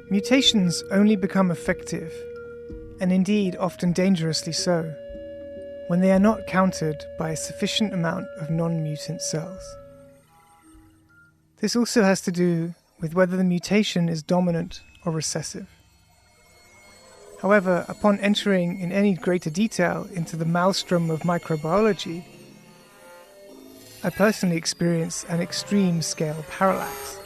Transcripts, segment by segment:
Mutations only become effective, and indeed often dangerously so, when they are not countered by a sufficient amount of non-mutant cells. This also has to do with whether the mutation is dominant or recessive. However, upon entering in any greater detail into the maelstrom of microbiology, I personally experience an extreme scale parallax.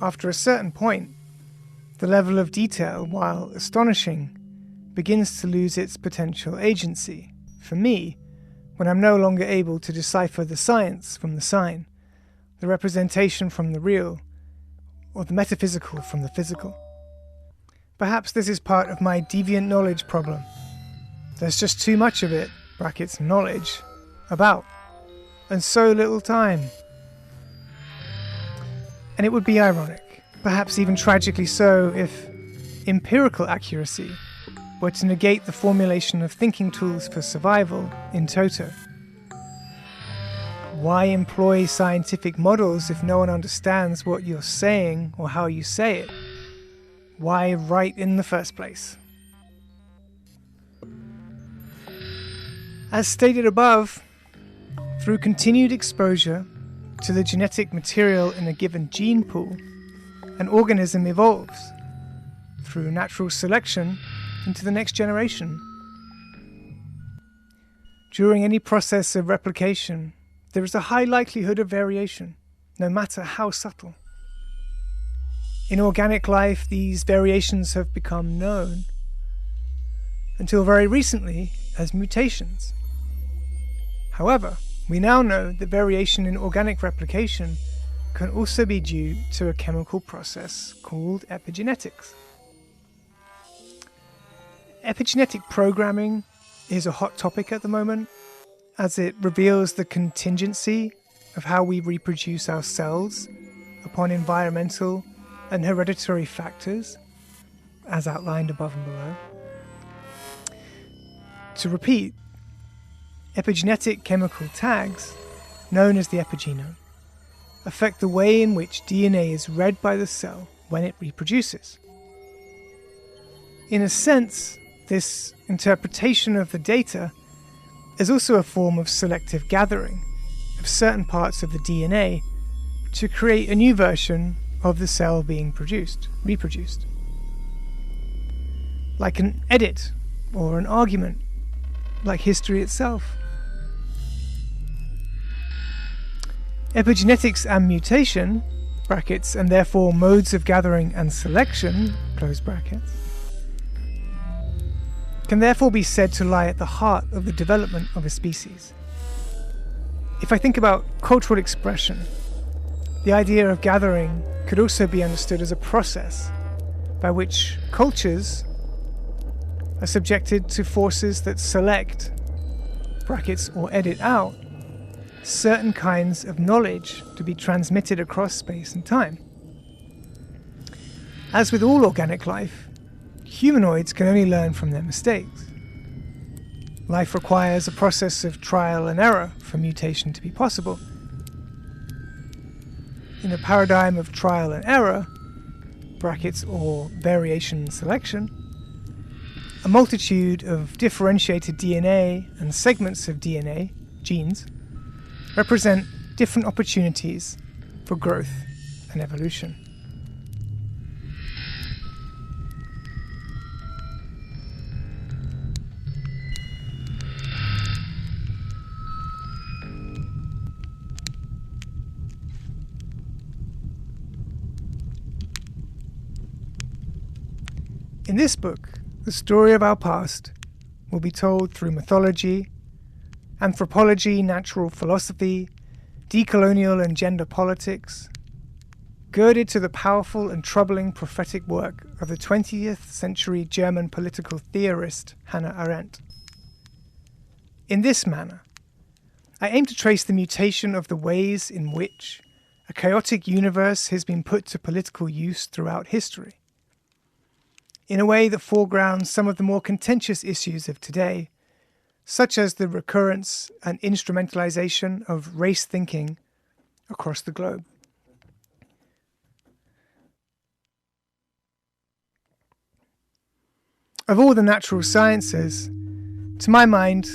After a certain point, the level of detail, while astonishing, begins to lose its potential agency. For me, when I'm no longer able to decipher the science from the sign, the representation from the real, or the metaphysical from the physical. Perhaps this is part of my deviant knowledge problem. There's just too much of it, brackets knowledge, about, and so little time. And it would be ironic, perhaps even tragically so, if empirical accuracy were to negate the formulation of thinking tools for survival in toto. Why employ scientific models if no one understands what you're saying or how you say it? Why write in the first place? As stated above, through continued exposure to the genetic material in a given gene pool, an organism evolves, through natural selection, into the next generation. During any process of replication, there is a high likelihood of variation, no matter how subtle. In organic life, these variations have become known, until very recently, as mutations. However, we now know that variation in organic replication can also be due to a chemical process called epigenetics. Epigenetic programming is a hot topic at the moment, as it reveals the contingency of how we reproduce our cells upon environmental and hereditary factors, as outlined above and below. To repeat, epigenetic chemical tags, known as the epigenome, affect the way in which DNA is read by the cell when it reproduces. In a sense, this interpretation of the data is also a form of selective gathering of certain parts of the DNA to create a new version of the cell being reproduced. Like an edit or an argument, like history itself. Epigenetics and mutation, brackets, and therefore modes of gathering and selection, close brackets, can therefore be said to lie at the heart of the development of a species. If I think about cultural expression, the idea of gathering could also be understood as a process by which cultures are subjected to forces that select, brackets, or edit out certain kinds of knowledge to be transmitted across space and time. As with all organic life, humanoids can only learn from their mistakes. Life requires a process of trial and error for mutation to be possible. In a paradigm of trial and error, brackets, or variation and selection, a multitude of differentiated DNA and segments of DNA, genes, represent different opportunities for growth and evolution. In this book, the story of our past will be told through mythology, anthropology, natural philosophy, decolonial and gender politics, girded to the powerful and troubling prophetic work of the 20th century German political theorist Hannah Arendt. In this manner, I aim to trace the mutation of the ways in which a chaotic universe has been put to political use throughout history. in a way that foregrounds some of the more contentious issues of today, such as the recurrence and instrumentalization of race thinking across the globe. Of all the natural sciences, to my mind,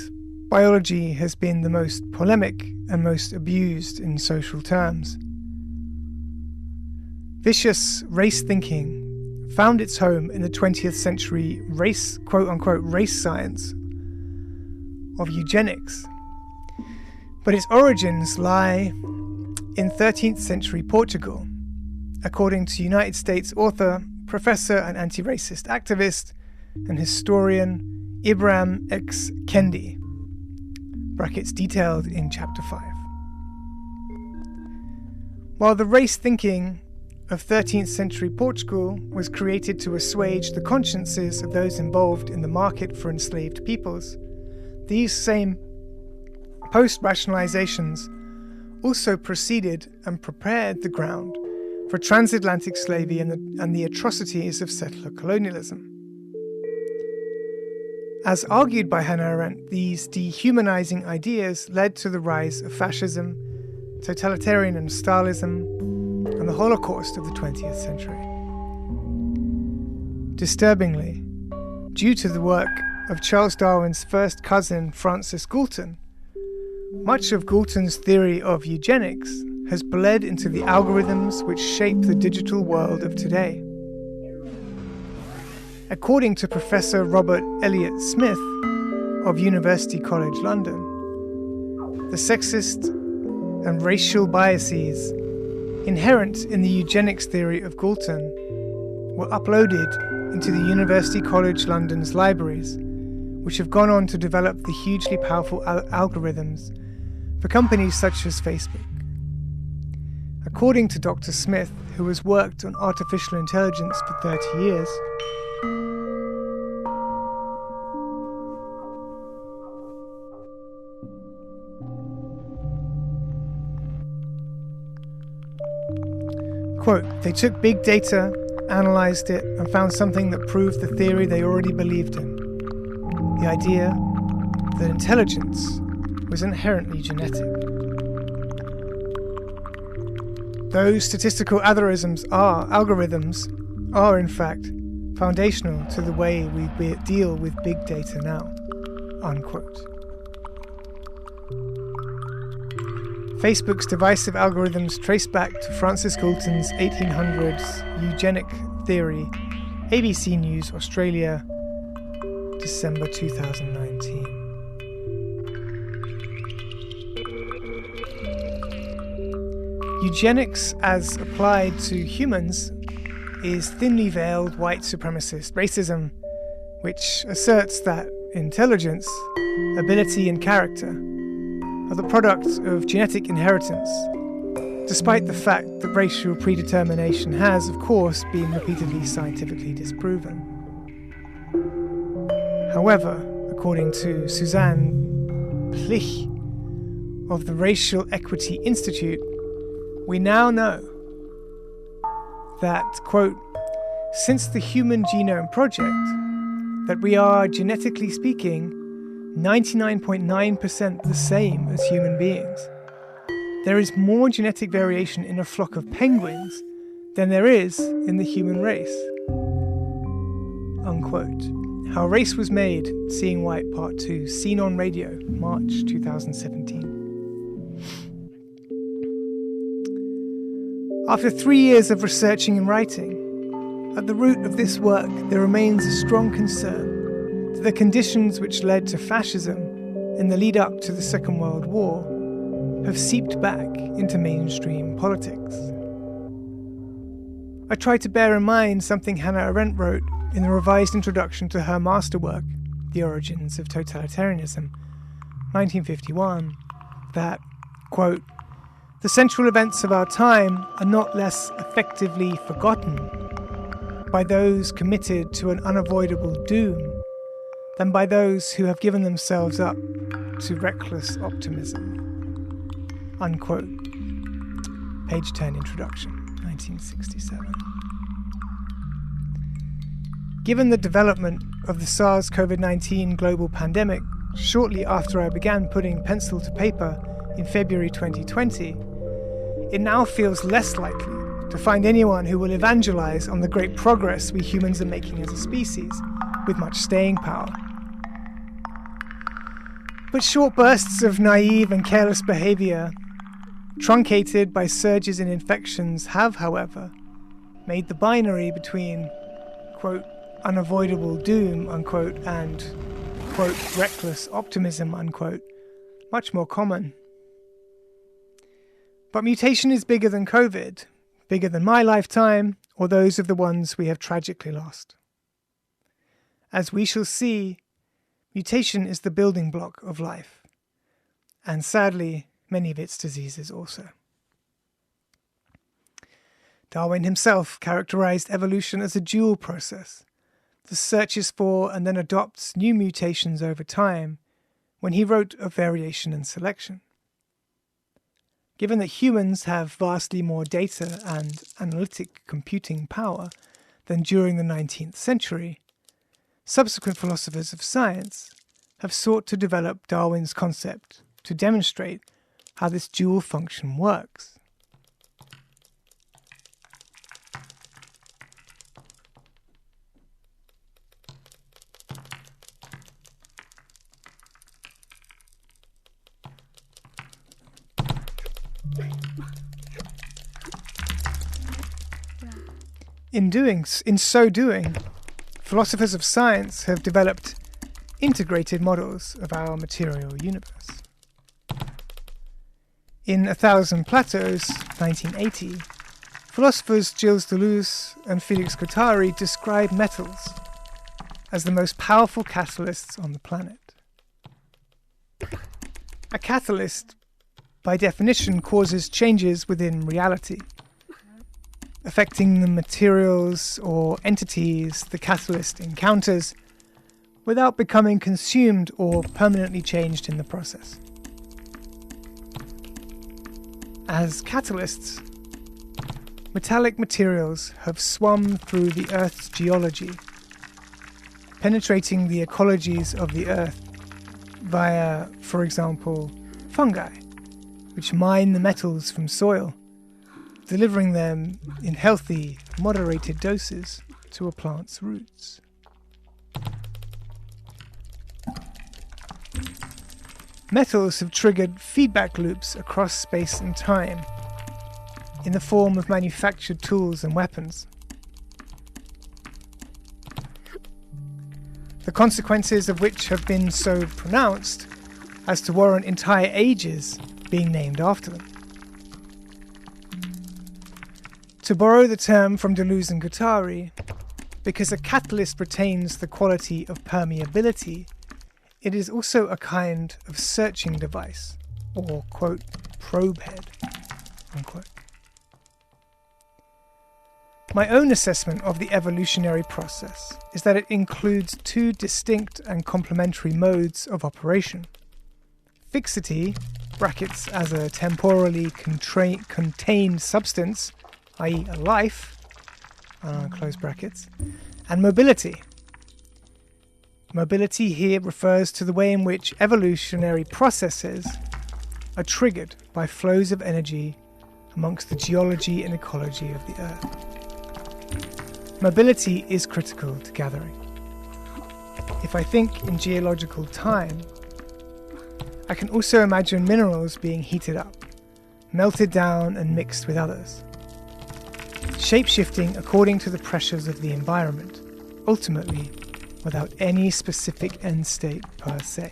biology has been the most polemic and most abused in social terms. Vicious race thinking found its home in the 20th century race, quote-unquote, race science of eugenics, but its origins lie in 13th century Portugal, according to United States author, professor and anti-racist activist and historian Ibram X. Kendi, brackets detailed in chapter 5. While the race thinking of 13th century Portugal was created to assuage the consciences of those involved in the market for enslaved peoples, these same post-rationalizations also preceded and prepared the ground for transatlantic slavery and the atrocities of settler colonialism. As argued by Hannah Arendt, these dehumanizing ideas led to the rise of fascism, totalitarian and Stalinism, and the Holocaust of the 20th century. Disturbingly, due to the work of Charles Darwin's first cousin Francis Galton, much of Galton's theory of eugenics has bled into the algorithms which shape the digital world of today. According to Professor Robert Elliott Smith of University College London, the sexist and racial biases inherent in the eugenics theory of Galton were uploaded into the University College London's libraries, which have gone on to develop the hugely powerful algorithms for companies such as Facebook. According to Dr. Smith, who has worked on artificial intelligence for 30 years, quote, they took big data, analysed it, and found something that proved the theory they already believed in. The idea that intelligence was inherently genetic. Those statistical algorithms are in fact foundational to the way we deal with big data now, unquote. Facebook's divisive algorithms trace back to Francis Galton's 1800s eugenic theory, ABC News, Australia, December 2019. Eugenics, as applied to humans, is thinly veiled white supremacist racism, which asserts that intelligence, ability, and character are the products of genetic inheritance, despite the fact that racial predetermination has, of course, been repeatedly scientifically disproven. However, according to Suzanne Plich of the Racial Equity Institute, we now know that, quote, since the Human Genome Project, that we are, genetically speaking, 99.9% the same as human beings. There is more genetic variation in a flock of penguins than there is in the human race. Unquote. How Race Was Made, Seeing White Part 2, seen on radio, March 2017. After 3 years of researching and writing, at the root of this work there remains a strong concern that the conditions which led to fascism in the lead-up to the Second World War have seeped back into mainstream politics. I try to bear in mind something Hannah Arendt wrote in the revised introduction to her masterwork, The Origins of Totalitarianism, 1951, that, quote, the central events of our time are not less effectively forgotten by those committed to an unavoidable doom than by those who have given themselves up to reckless optimism. Unquote. Page 10, introduction, 1967. Given the development of the SARS-CoV-19 global pandemic shortly after I began putting pencil to paper in February 2020, it now feels less likely to find anyone who will evangelize on the great progress we humans are making as a species, with much staying power. But short bursts of naive and careless behaviour, truncated by surges in infections, have, however, made the binary between, quote, unavoidable doom, unquote, and, quote, reckless optimism, unquote, much more common. But mutation is bigger than COVID, bigger than my lifetime or those of the ones we have tragically lost. As we shall see, mutation is the building block of life, and sadly, many of its diseases also. Darwin himself characterized evolution as a dual process that searches for and then adopts new mutations over time when he wrote of variation and selection. Given that humans have vastly more data and analytic computing power than during the 19th century, subsequent philosophers of science have sought to develop Darwin's concept to demonstrate how this dual function works. In so doing, philosophers of science have developed integrated models of our material universe. In A Thousand Plateaus, 1980, philosophers Gilles Deleuze and Félix Guattari describe metals as the most powerful catalysts on the planet. A catalyst, by definition, causes changes within reality, affecting the materials or entities the catalyst encounters without becoming consumed or permanently changed in the process. As catalysts, metallic materials have swum through the Earth's geology, penetrating the ecologies of the Earth via, for example, fungi, which mine the metals from soil, delivering them in healthy, moderated doses to a plant's roots. Metals have triggered feedback loops across space and time in the form of manufactured tools and weapons. The consequences of which have been so pronounced as to warrant entire ages being named after them. To borrow the term from Deleuze and Guattari, because a catalyst retains the quality of permeability, it is also a kind of searching device, or, quote, probe head, unquote. My own assessment of the evolutionary process is that it includes two distinct and complementary modes of operation. Fixity, brackets as a temporally contained substance, i.e. a life, close brackets, and mobility. Mobility here refers to the way in which evolutionary processes are triggered by flows of energy amongst the geology and ecology of the Earth. Mobility is critical to gathering. If I think in geological time, I can also imagine minerals being heated up, melted down and mixed with others, shape-shifting according to the pressures of the environment, ultimately without any specific end state per se.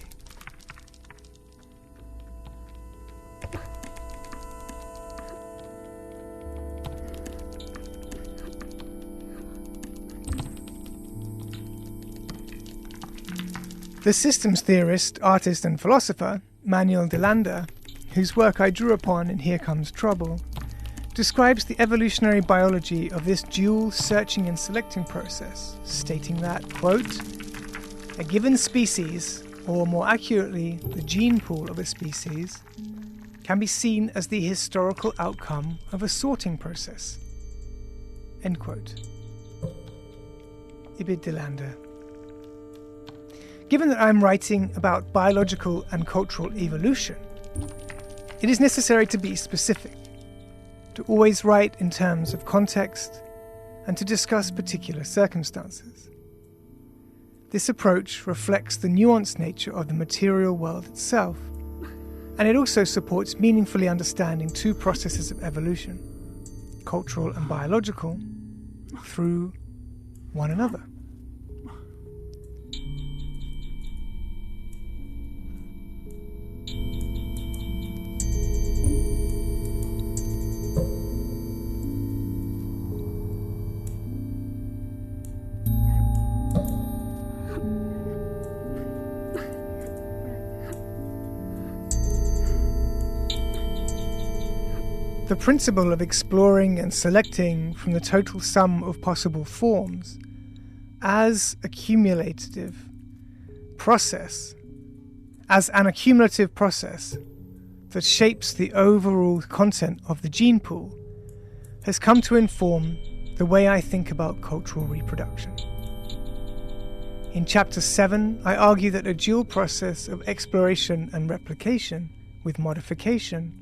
The systems theorist, artist and philosopher Manuel de Landa, whose work I drew upon in Here Comes Trouble, describes the evolutionary biology of this dual searching and selecting process, stating that, quote, a given species, or more accurately, the gene pool of a species, can be seen as the historical outcome of a sorting process, end quote. Ibid Delander. Given that I'm writing about biological and cultural evolution, it is necessary to be specific, to always write in terms of context, and to discuss particular circumstances. This approach reflects the nuanced nature of the material world itself, and it also supports meaningfully understanding two processes of evolution, cultural and biological, through one another. The principle of exploring and selecting from the total sum of possible forms as an accumulative process that shapes the overall content of the gene pool has come to inform the way I think about cultural reproduction. In Chapter 7, I argue that a dual process of exploration and replication with modification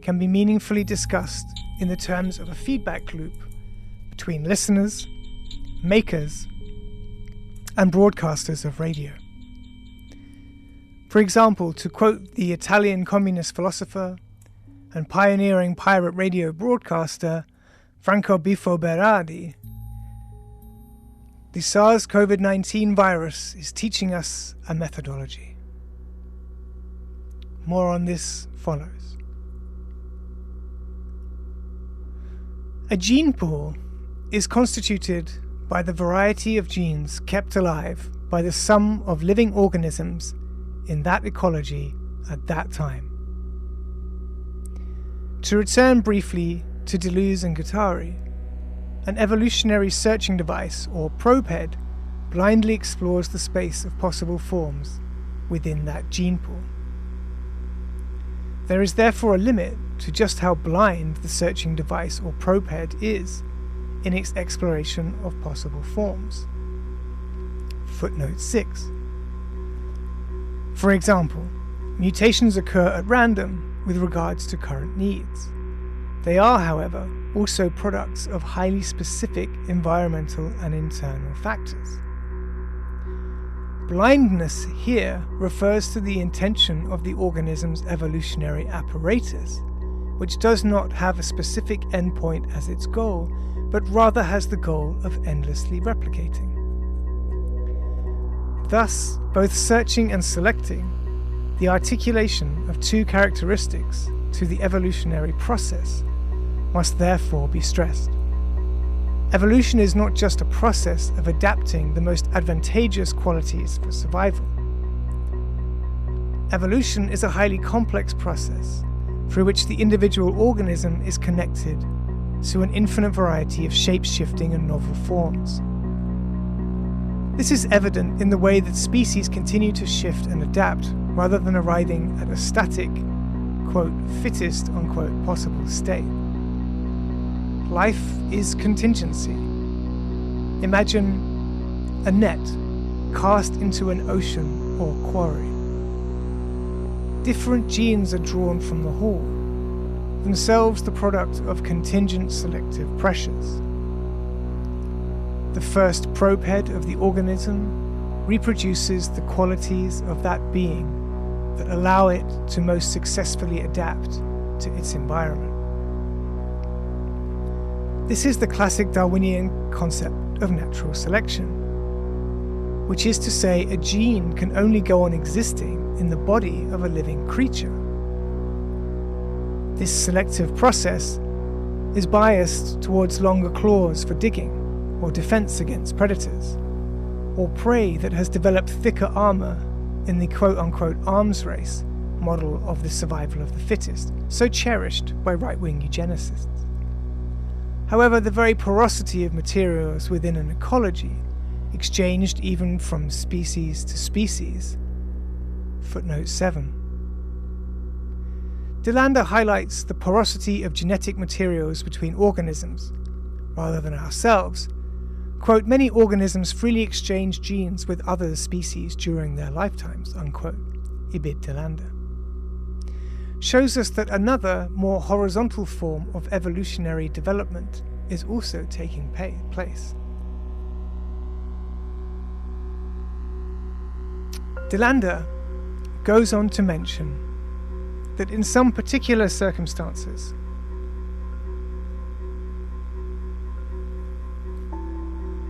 can be meaningfully discussed in the terms of a feedback loop between listeners, makers, and broadcasters of radio. For example, to quote the Italian communist philosopher and pioneering pirate radio broadcaster Franco Bifo Berardi, the SARS-CoV-19 virus is teaching us a methodology. More on this follows. A gene pool is constituted by the variety of genes kept alive by the sum of living organisms in that ecology at that time. To return briefly to Deleuze and Guattari, an evolutionary searching device, or probehead, blindly explores the space of possible forms within that gene pool. There is therefore a limit to just how blind the searching device or probehead is in its exploration of possible forms. Footnote 6. For example, mutations occur at random with regards to current needs. They are, however, also products of highly specific environmental and internal factors. Blindness here refers to the intention of the organism's evolutionary apparatus, which does not have a specific endpoint as its goal, but rather has the goal of endlessly replicating. Thus, both searching and selecting, the articulation of two characteristics to the evolutionary process, must therefore be stressed. Evolution is not just a process of adapting the most advantageous qualities for survival. Evolution is a highly complex process through which the individual organism is connected to an infinite variety of shape-shifting and novel forms. This is evident in the way that species continue to shift and adapt rather than arriving at a static, quote, fittest, unquote, possible state. Life is contingency. Imagine a net cast into an ocean or quarry. Different genes are drawn from the haul, themselves the product of contingent selective pressures. The first probehead of the organism reproduces the qualities of that being that allow it to most successfully adapt to its environment. This is the classic Darwinian concept of natural selection, which is to say a gene can only go on existing in the body of a living creature. This selective process is biased towards longer claws for digging or defense against predators, or prey that has developed thicker armor in the quote-unquote arms race model of the survival of the fittest, so cherished by right-wing eugenicists. However, the very porosity of materials within an ecology, exchanged even from species to species. Footnote 7. Delander highlights the porosity of genetic materials between organisms, rather than ourselves, quote, many organisms freely exchange genes with other species during their lifetimes, unquote, Ibid Delander, shows us that another, more horizontal form of evolutionary development is also taking place. Delander goes on to mention that in some particular circumstances,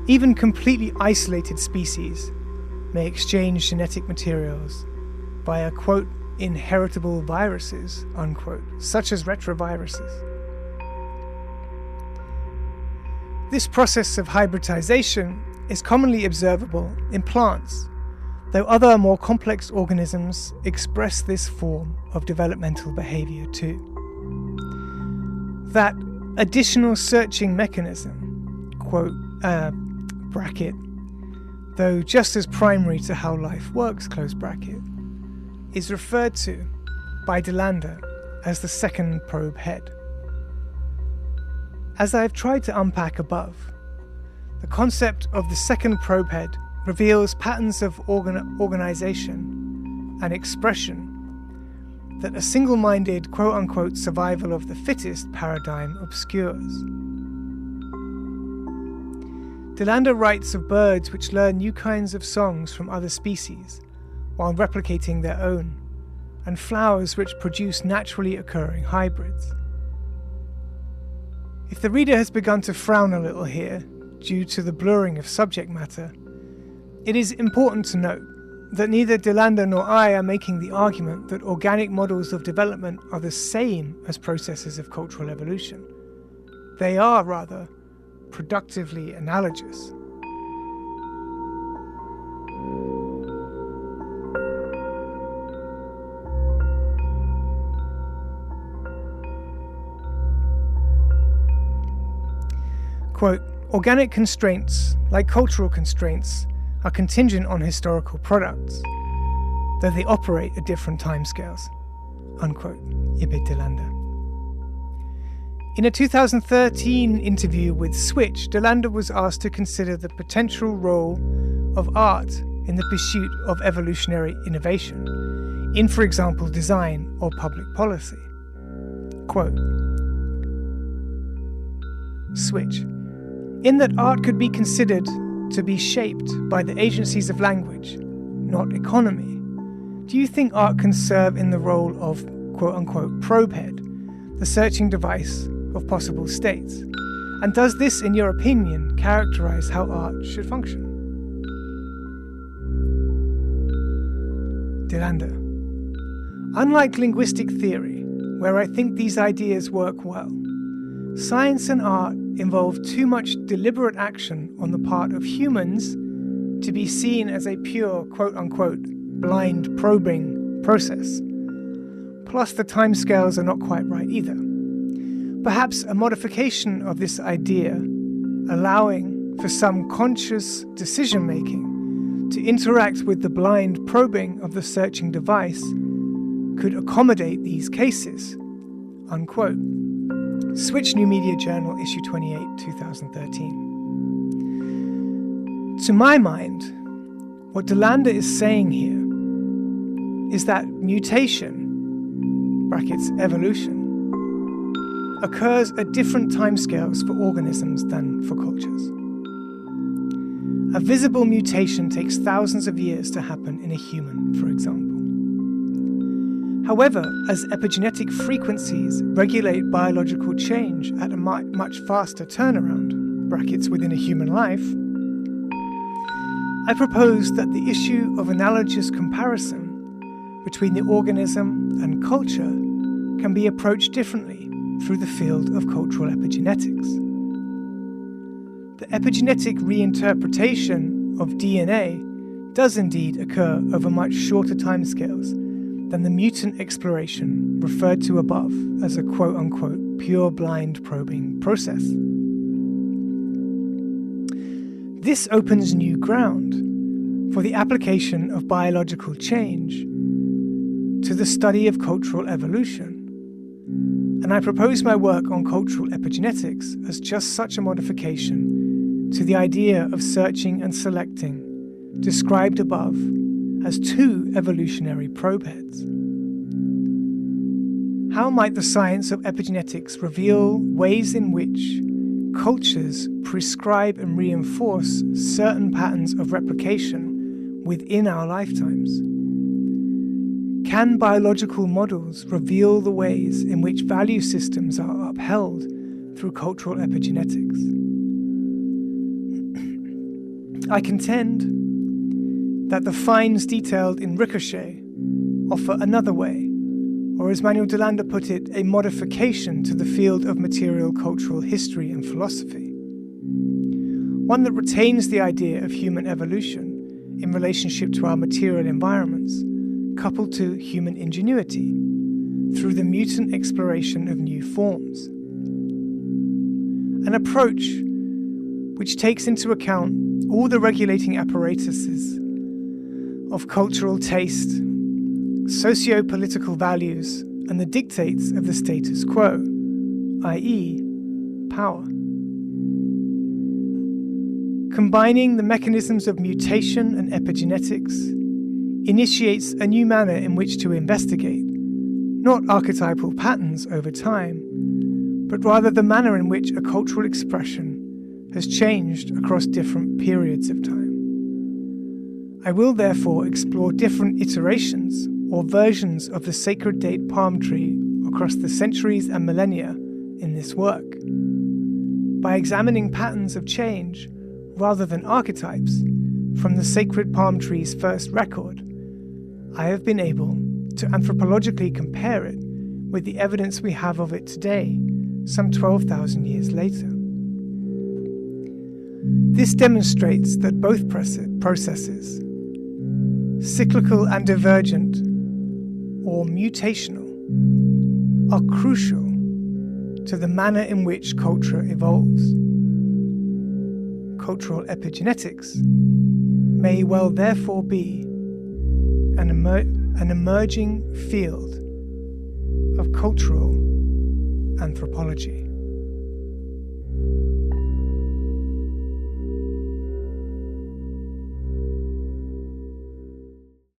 even completely isolated species may exchange genetic materials via, quote, inheritable viruses, unquote, such as retroviruses. This process of hybridization is commonly observable in plants, though other more complex organisms express this form of developmental behaviour too. That additional searching mechanism, quote, bracket, though just as primary to how life works, close bracket, is referred to by Delander as the second probe head. As I have tried to unpack above, the concept of the second probe head reveals patterns of organization and expression that a single-minded, quote-unquote, survival of the fittest paradigm obscures. Delander writes of birds which learn new kinds of songs from other species while replicating their own, and flowers which produce naturally occurring hybrids. If the reader has begun to frown a little here, due to the blurring of subject matter, it is important to note that neither Delander nor I are making the argument that organic models of development are the same as processes of cultural evolution. They are, rather, productively analogous. Quote, organic constraints, like cultural constraints, are contingent on historical products, though they operate at different timescales, unquote, Ibid Delander. In a 2013 interview with Switch, Delander was asked to consider the potential role of art in the pursuit of evolutionary innovation, in, for example, design or public policy. Quote, Switch, in that art could be considered to be shaped by the agencies of language, not economy, do you think art can serve in the role of, quote-unquote, probehead, the searching device of possible states? And does this, in your opinion, characterize how art should function? Delander. Unlike linguistic theory, where I think these ideas work well, science and art involve too much deliberate action on the part of humans to be seen as a pure, quote-unquote, blind probing process. Plus, the timescales are not quite right either. Perhaps a modification of this idea, allowing for some conscious decision-making to interact with the blind probing of the searching device, could accommodate these cases, unquote. Switch New Media Journal, issue 28, 2013. To my mind, what Delander is saying here is that mutation, brackets evolution, occurs at different timescales for organisms than for cultures. A visible mutation takes thousands of years to happen in a human, for example. However, as epigenetic frequencies regulate biological change at a much faster turnaround, brackets within a human life, I propose that the issue of analogous comparison between the organism and culture can be approached differently through the field of cultural epigenetics. The epigenetic reinterpretation of DNA does indeed occur over much shorter timescales than the mutant exploration referred to above as a quote-unquote pure blind probing process. This opens new ground for the application of biological change to the study of cultural evolution, and I propose my work on cultural epigenetics as just such a modification to the idea of searching and selecting, described above as two evolutionary probeheads. How might the science of epigenetics reveal ways in which cultures prescribe and reinforce certain patterns of replication within our lifetimes? Can biological models reveal the ways in which value systems are upheld through cultural epigenetics? I contend that the finds detailed in Ricochet offer another way, or as Manuel de Landa put it, a modification to the field of material cultural history and philosophy. One that retains the idea of human evolution in relationship to our material environments, coupled to human ingenuity through the mutant exploration of new forms. An approach which takes into account all the regulating apparatuses of cultural taste, socio-political values, and the dictates of the status quo, i.e., power. Combining the mechanisms of mutation and epigenetics initiates a new manner in which to investigate, not archetypal patterns over time, but rather the manner in which a cultural expression has changed across different periods of time. I will therefore explore different iterations or versions of the sacred date palm tree across the centuries and millennia in this work. By examining patterns of change rather than archetypes from the sacred palm tree's first record, I have been able to anthropologically compare it with the evidence we have of it today, some 12,000 years later. This demonstrates that both processes, cyclical and divergent, or mutational, are crucial to the manner in which culture evolves. Cultural epigenetics may well therefore be an emerging field of cultural anthropology.